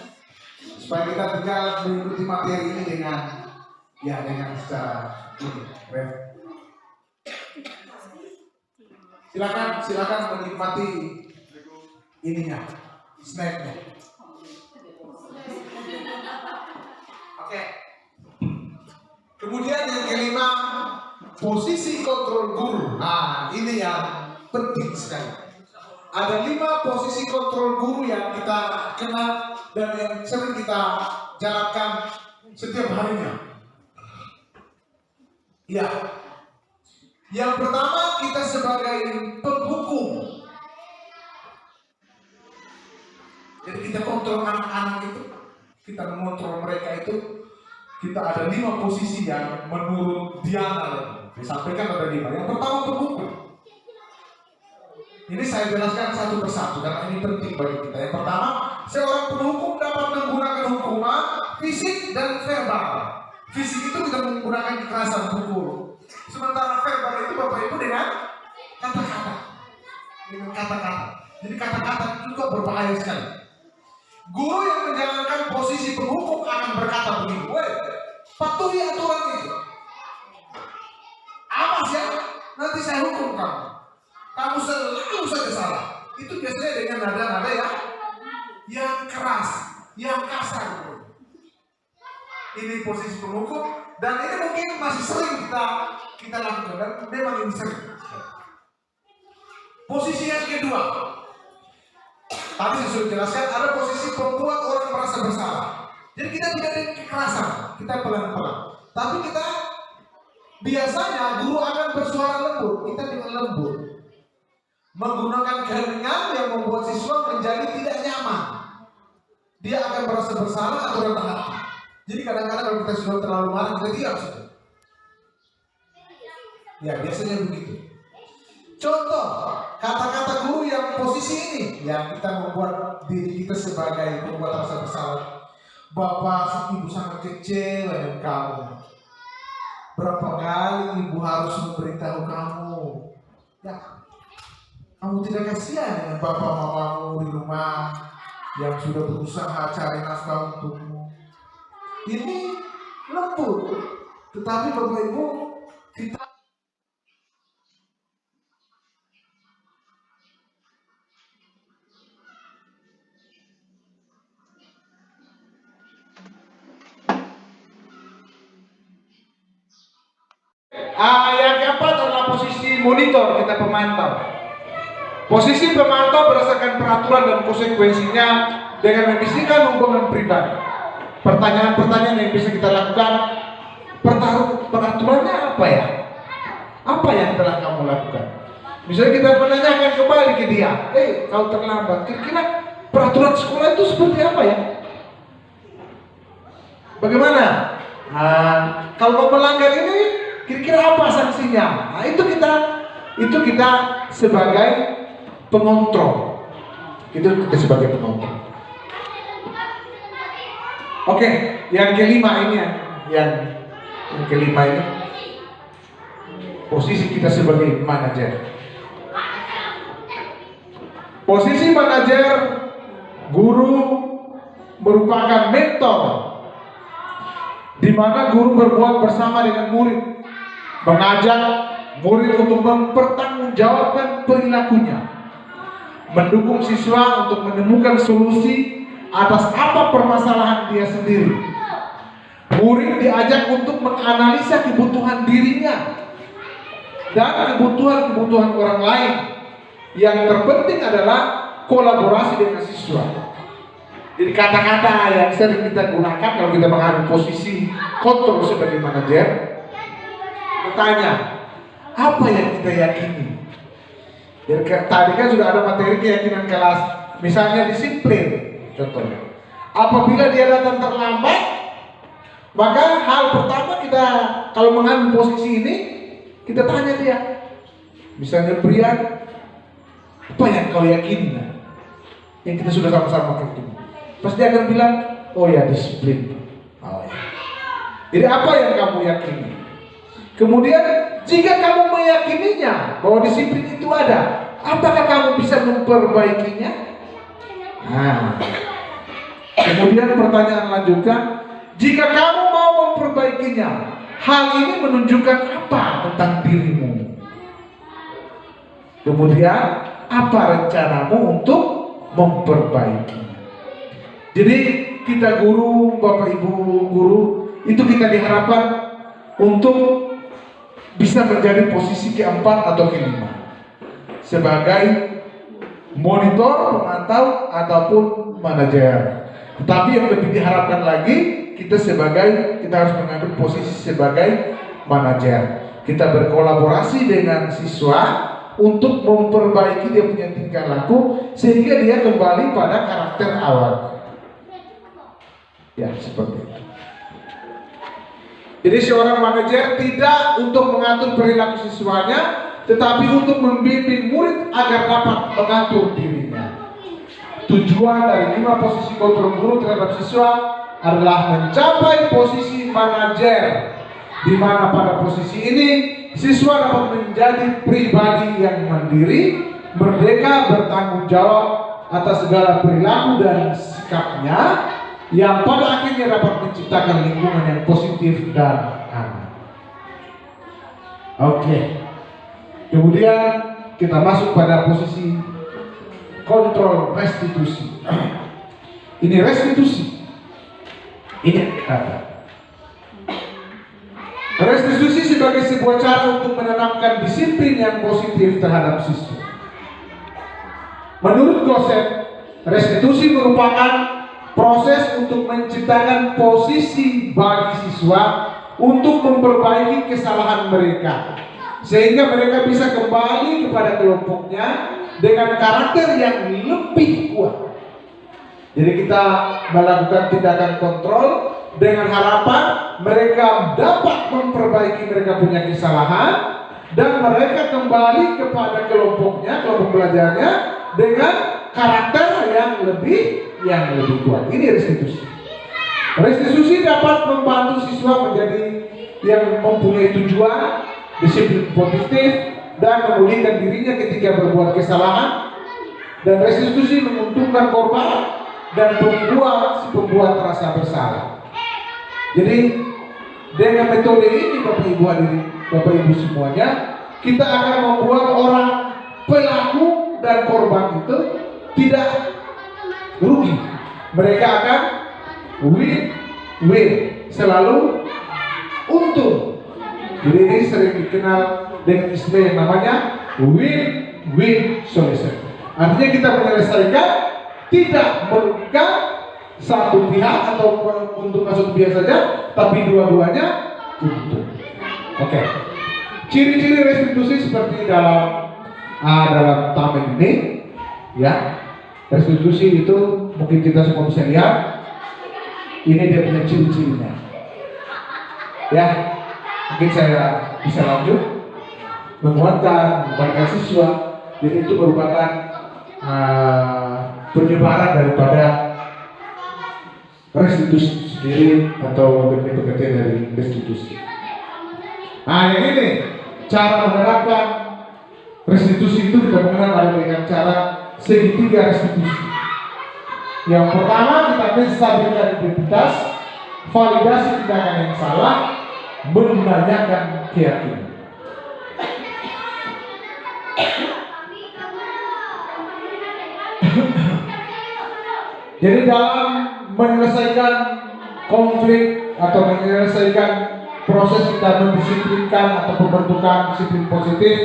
supaya kita tinggal mengikuti materi ini dengan secara ini. Silakan menikmati ininya, snacknya. Oke. Kemudian yang kelima, posisi kontrol guru. Nah, ini yang penting sekali. Ada 5 posisi kontrol guru yang kita kenal dan yang sering kita jalankan setiap harinya. Ya, yang pertama kita sebagai penghukum. Jadi kita kontrol anak-anak itu, kita mengontrol mereka itu. Kita ada 5 posisi yang menurut Diana disampaikan ada 5. Yang pertama penghukum. Ini saya jelaskan satu persatu karena ini penting bagi kita. Yang pertama, seorang penghukum dapat menggunakan hukuman fisik dan verbal. Fisik itu kita menggunakan kekerasan, pukul. Sementara verbal itu Bapak Ibu dengan kata-kata. Dengan kata-kata. Jadi kata-kata itu juga berbahaya sekali. Guru yang menjalankan posisi penghukum akan berkata begini, "Woi, patuhi aturan itu. Awas ya, nanti saya hukum kamu. Kamu selalu saja salah." Itu biasanya dengan nada-nada yang keras, yang kasar. Ini posisi penghukum dan ini mungkin masih sering kita lakukan dan memang ini sering. Posisi yang kedua, tadi saya sudah jelaskan, ada posisi membuat orang merasa bersalah. Jadi kita tidak ada kekerasan, kita pelan-pelan. Tapi kita biasanya guru akan bersuara lembut, kita dengan lembut. Menggunakan keheningan yang membuat siswa menjadi tidak nyaman. Dia akan merasa bersalah atau rendah hati. Jadi kadang-kadang kalau kita sudah terlalu marah, kita diam saja. Ya biasanya begitu. Contoh, kata-kata guru yang posisi ini, yang kita membuat diri kita sebagai pembuat rasa bersalah. "Bapak, ibu sangat kecewa dengan kamu. Berapa kali ibu harus memberitahu kamu? Ya, kamu tidak kasihan dengan bapak mamamu di rumah yang sudah berusaha cari nafkah untukmu." Ini lembut, tetapi Bapak Ibu kita yang keempat adalah posisi monitor, kita pemantau. Posisi pemantau berdasarkan peraturan dan konsekuensinya dengan membisikkan hubungan pribadi. Pertanyaan-pertanyaan yang bisa kita lakukan, peraturannya apa ya? Apa yang telah kamu lakukan? Misalnya kita menanyakan kembali ke dia, kau terlambat, kira-kira peraturan sekolah itu seperti apa ya? Bagaimana? Kalau melanggar ini, kira-kira apa sanksinya? Itu kita sebagai pengontrol. Itu kita sebagai pengontrol. Oke, yang kelima ini yang kelima ini posisi kita sebagai manajer. Posisi manajer guru merupakan mentor, di mana guru berbuat bersama dengan murid, mengajak murid untuk mempertanggungjawabkan perilakunya, mendukung siswa untuk menemukan solusi atas apa permasalahan dia sendiri. Murid diajak untuk menganalisa kebutuhan dirinya dan kebutuhan orang lain. Yang terpenting adalah kolaborasi dengan siswa. Jadi kata-kata yang sering kita gunakan kalau kita mengambil posisi kontrol sebagai manajer, bertanya, apa yang kita yakini? Jadi tadi kan sudah ada materi keyakinan kelas, misalnya disiplin. Contohnya, apabila dia datang terlambat, maka hal pertama kita kalau mengambil posisi ini, kita tanya dia, misalnya Brian, apa yang kau yakini? Yang kita sudah sama-sama ketemu. Pasti dia akan bilang, oh ya disiplin. Oh ya. Jadi apa yang kamu yakini? Kemudian jika kamu meyakininya bahwa disiplin itu ada, apakah kamu bisa memperbaikinya? Nah, kemudian pertanyaan lanjutnya, jika kamu mau memperbaikinya, hal ini menunjukkan apa tentang dirimu? Kemudian apa rencanamu untuk memperbaikinya? Jadi kita guru, Bapak Ibu guru, itu kita diharapkan untuk bisa menjadi posisi keempat atau kelima. sebagai monitor, pemantau, ataupun manajer. Tetapi yang lebih diharapkan lagi, kita harus mengambil posisi sebagai manajer. Kita berkolaborasi dengan siswa untuk memperbaiki dia punya tingkah laku sehingga dia kembali pada karakter awal. Ya, seperti itu. Jadi seorang manajer tidak untuk mengatur perilaku siswanya, tetapi untuk membimbing murid agar dapat mengatur dirinya. Tujuan dari 5 posisi kontrol guru terhadap siswa adalah mencapai posisi manajer, di mana pada posisi ini siswa dapat menjadi pribadi yang mandiri, merdeka, bertanggung jawab atas segala perilaku dan sikapnya, yang pada akhirnya dapat menciptakan lingkungan yang positif dan aman. Oke. Kemudian kita masuk pada posisi kontrol restitusi. Ini restitusi. Ini apa? Restitusi sebagai sebuah cara untuk menanamkan disiplin yang positif terhadap siswa. Menurut Gosen, restitusi merupakan proses untuk menciptakan posisi bagi siswa untuk memperbaiki kesalahan mereka, sehingga mereka bisa kembali kepada kelompoknya dengan karakter yang lebih kuat. Jadi kita melakukan tindakan kontrol dengan harapan mereka dapat memperbaiki mereka punya kesalahan dan mereka kembali kepada kelompoknya, kelompok belajarnya dengan karakter yang lebih kuat. Ini restitusi. Restitusi dapat membantu siswa menjadi yang mempunyai tujuan, disiplin positif, dan memulihkan dirinya ketika berbuat kesalahan. Dan restitusi menguntungkan korban dan si pembuat merasa bersalah. Jadi dengan metode ini Bapak Ibu semuanya, kita akan membuat orang pelaku dan korban itu tidak rugi. Mereka akan win, selalu untung. Jadi ini sering dikenal dengan istilah yang namanya win-win solution. Artinya kita menyelesaikan tidak merugikan satu pihak atau untuk satu pihak saja, tapi dua-duanya untung. Oke. Ciri-ciri restitusi seperti dalam tamen ini, ya. Restitusi itu mungkin kita semua bisa lihat. Ini dia punya ciri-cirinya. Ya, mungkin saya bisa lanjut. Menguatkan siswa. Jadi itu merupakan penyebaran daripada restitusi sendiri atau pengertian dari restitusi. Nah, yang ini cara menerapkan restitusi itu kita mengenal dengan cara segitiga restitusi. Yang pertama, kita menstabilkan identitas, validasi tindakan yang salah, menanyakan keyakinan. Jadi dalam menyelesaikan konflik atau menyelesaikan proses kita mendisiplinkan atau pembentukan disiplin positif,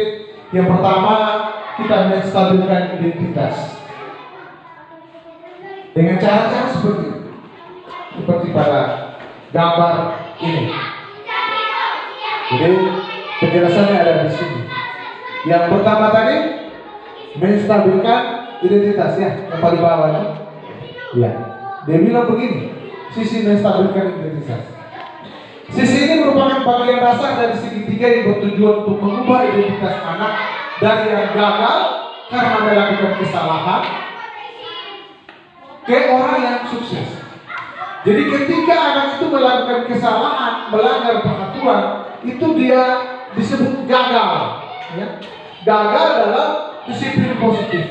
yang pertama kita menstabilkan identitas dengan cara-cara seperti pada gambar ini. Jadi penjelasannya ada di sini. Yang pertama tadi menstabilkan identitas, ya, yang paling bawah ini. Ya, dia bilang begini, sisi menstabilkan identitas. Sisi ini merupakan bagian dasar dari segitiga yang bertujuan untuk mengubah identitas anak dari yang gagal karena melakukan kesalahan ke orang yang sukses. Jadi ketika anak itu melakukan kesalahan, melanggar peraturan, itu dia disebut gagal, ya. Gagal dalam disiplin positif.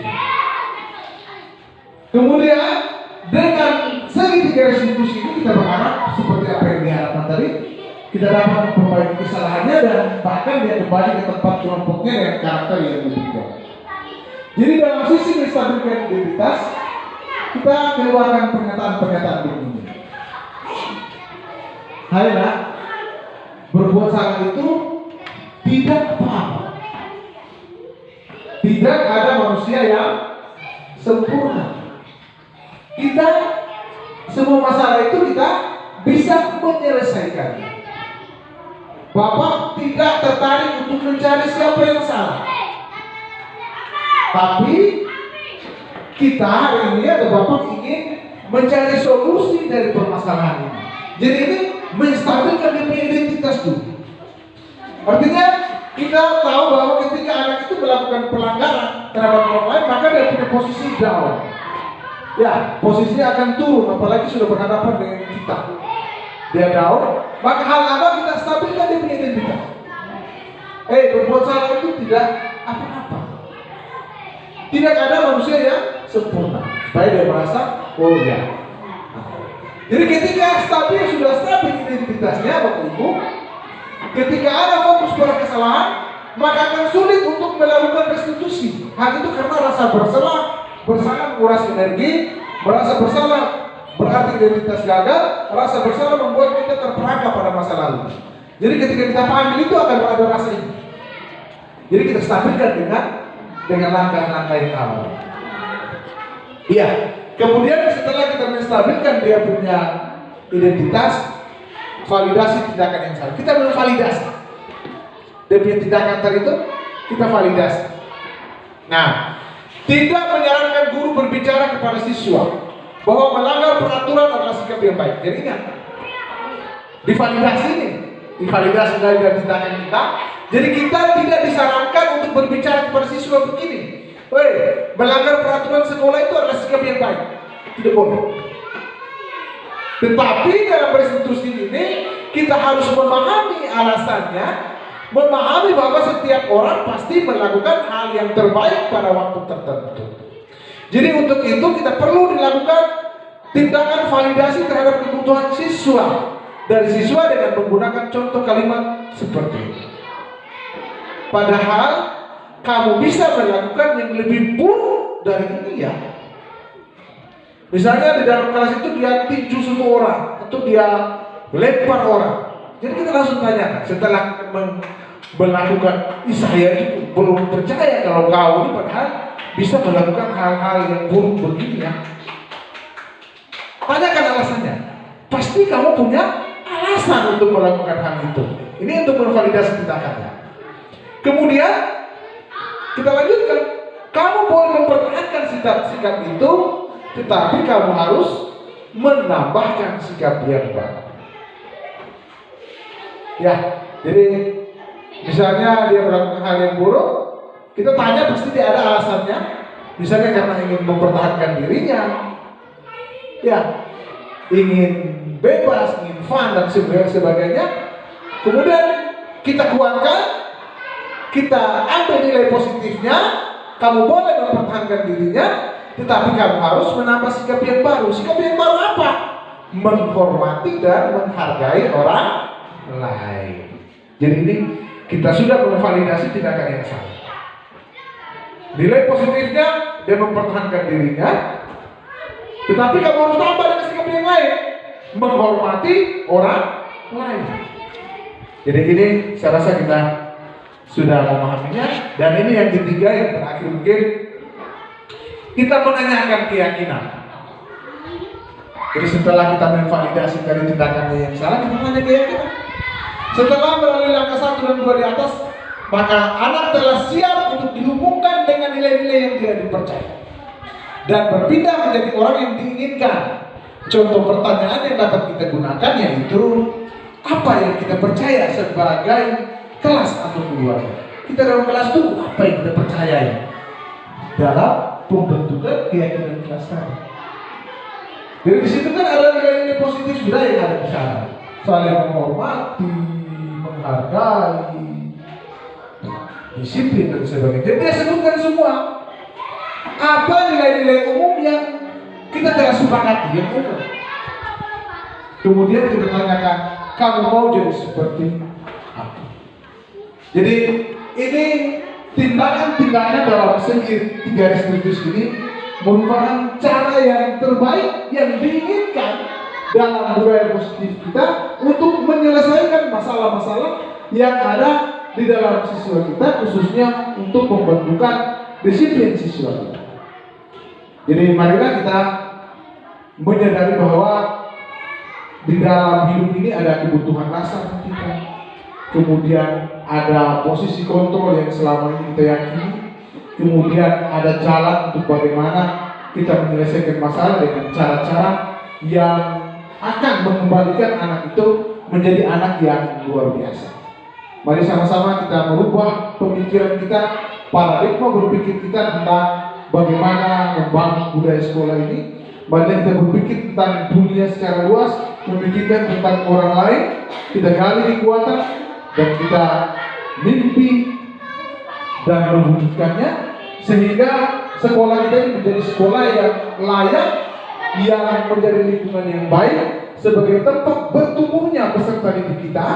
Kemudian dengan segitiga restitusi ini kita berharap seperti apa yang diharapkan tadi, kita dapat memperbaiki kesalahannya dan bahkan dia kembali ke tempat kelompoknya dengan karakter yang lebih kuat. Jadi dalam sisi menstabilkan identitas, kita keluarkan pernyataan-pernyataan begini. Hai nak, berbuat salah itu tidak apa-apa. Tidak ada manusia yang sempurna. Kita semua masalah itu kita bisa menyelesaikan. Bapak tidak tertarik untuk mencari siapa yang salah. Tapi kita hari ini atau Bapak ingin mencari solusi dari permasalahan ini. Jadi ini menstabilkan dia punya identitas dulu. Artinya kita tahu bahwa ketika anak itu melakukan pelanggaran terhadap orang lain, maka dia punya posisi down. Ya, posisinya akan turun, apalagi sudah berhadapan dengan kita. Dia down, maka hal apa kita stabilkan dia punya identitas. Berbuat salah itu tidak apa-apa. Tidak ada manusia yang sempurna. Supaya dia merasa, oh ya. Jadi ketika sudah stabil identitasnya, Bapak Ibu, ketika ada fokus pada kesalahan, maka akan sulit untuk melakukan restitusi. Hal itu karena rasa bersalah menguras energi, merasa bersalah berarti identitas gagal, rasa bersalah membuat kita terperangkap pada masa lalu. Jadi ketika kita panggil itu akan ada rasa ini. Jadi kita stabilkan dengan langkah-langkah yang awal. Iya. Kemudian setelah kita menstabilkan dia punya identitas, validasi tindakan yang salah. Kita belum validasi. Dia punya tindakan tadi itu kita validasi. Nah, tidak menyarankan guru berbicara kepada siswa bahwa melanggar peraturan adalah sikap yang baik. Jadi ingat, divalidasi dari tindakan kita. Jadi kita tidak disarankan untuk berbicara kepada siswa begini. Melanggar peraturan sekolah itu adalah sikap yang baik. Tidak boleh. Tetapi dalam restitusi ini kita harus memahami alasannya, memahami bahwa setiap orang pasti melakukan hal yang terbaik pada waktu tertentu. Jadi untuk itu kita perlu dilakukan tindakan validasi terhadap kebutuhan siswa dari siswa dengan menggunakan contoh kalimat seperti ini. Padahal kamu bisa melakukan yang lebih buruk dari ini ya. Misalnya di dalam kelas itu dia tinju semua orang, atau dia lempar orang. Jadi kita langsung tanyakan setelah melakukan, saya itu belum percaya kalau kau ini padahal bisa melakukan hal-hal yang buruk begini ya. Tanyakan alasannya. Pasti kamu punya alasan untuk melakukan hal itu. Ini untuk memvalidasi tindakannya. Kemudian kita lanjutkan. Kamu boleh mempertahankan sikap itu, tetapi kamu harus menambahkan sikap yang baru. Ya, jadi misalnya dia melakukan hal yang buruk, kita tanya pasti dia ada alasannya. Misalnya karena ingin mempertahankan dirinya, ya, ingin bebas, ingin fun dan sebagainya. Kemudian kita kuatkan, kita ambil nilai positifnya. Kamu boleh mempertahankan dirinya, tetapi kamu harus menambah sikap yang baru. Sikap yang baru apa? Menghormati dan menghargai orang lain. Jadi ini kita sudah memvalidasi tindakan yang salah. Nilai positifnya dia mempertahankan dirinya, tetapi kamu harus tambah dengan sikap yang lain, menghormati orang lain. Jadi ini saya rasa kita sudah memahaminya. Dan ini yang ketiga, yang terakhir mungkin kita menanyakan keyakinan. Jadi setelah kita memvalidasi dari tindakannya yang salah, kita tanya keyakinan. Setelah melalui langkah 1 dan 2 di atas, maka anak telah siap untuk dihubungkan dengan nilai-nilai yang tidak dipercaya dan berpindah menjadi orang yang diinginkan. Contoh pertanyaan yang dapat kita gunakan yaitu, apa yang kita percaya sebagai kelas atau keluarga? Kita dalam kelas itu apa yang kita percayai dalam pembentukan keyakinan kelas tadi. Jadi di situ kan ada nilai-nilai positif sudah yang ada di sana, saling menghormati, menghargai, disiplin dan sebagainya. Jadi dia sebutkan semua apa nilai-nilai umum yang kita telah sepakati yang umum. Kemudian kita tanyakan, kamu mau jadi seperti apa? Jadi ini tindakan-tindakan dalam segi 3 restitusi ini merupakan cara yang terbaik yang diinginkan dalam budaya positif kita untuk menyelesaikan masalah-masalah yang ada di dalam siswa kita, khususnya untuk membentukan disiplin siswa kita. Jadi marilah kita menyadari bahwa di dalam hidup ini ada kebutuhan dasar kita. Kemudian ada posisi kontrol yang selama ini kita yakini. Kemudian ada jalan untuk bagaimana kita menyelesaikan masalah dengan cara-cara yang akan mengembalikan anak itu menjadi anak yang luar biasa. Mari sama-sama kita merubah pemikiran kita, paradigma berpikir kita tentang bagaimana membangun budaya sekolah ini. Mari kita berpikir tentang dunia secara luas, memikirkan tentang orang lain, kita gali kekuatan dan kita mimpi dan mewujudkannya, sehingga sekolah kita ini menjadi sekolah yang layak, yang menjadi lingkungan yang baik sebagai tempat bertumbuhnya peserta didik kita,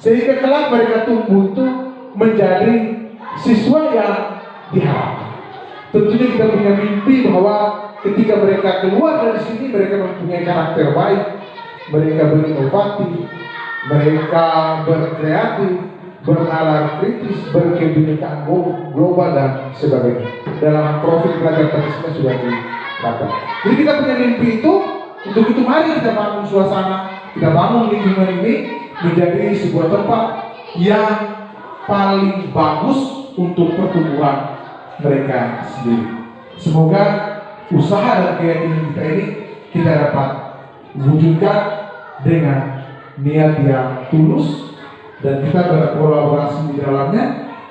sehingga kelak mereka tumbuh itu menjadi siswa yang diharapkan. Tentunya kita punya mimpi bahwa ketika mereka keluar dari sini, mereka mempunyai karakter baik, mereka berinovatif, mereka berkreatif, bernalar kritis, berkebinekaan global dan sebagainya. Dalam profil pelajar teknisnya sudah didapat. Jadi kita punya mimpi itu. Untuk itu mari kita bangun suasana, kita bangun lingkungan ini menjadi sebuah tempat yang paling bagus untuk pertumbuhan mereka sendiri. Semoga usaha dan keyakinan kita ini kita dapat wujudkan dengan niat yang tulus dan kita berkolaborasi di dalamnya,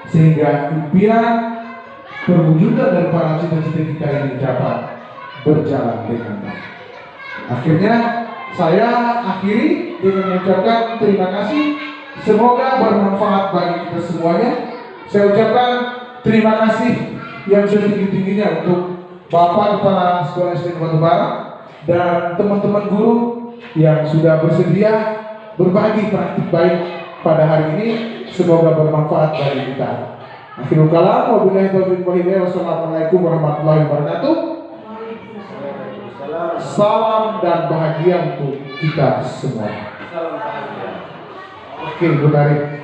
sehingga impian perwujudan dan para cita-cita kita ini dapat berjalan dengan baik. Akhirnya saya akhiri dengan mengucapkan terima kasih. Semoga bermanfaat bagi kita semuanya. Saya ucapkan terima kasih yang setinggi-tingginya untuk Bapak Kepala Sekolah SD Batubara dan teman-teman guru yang sudah bersedia berbagi praktik baik pada hari ini. Semoga bermanfaat bagi kita. Akhirul kalam, wabillahi taufiq wal hidayah. Wassalamualaikum warahmatullahi wabarakatuh. Salam dan bahagia untuk kita semua. Oke, Bu Tarik.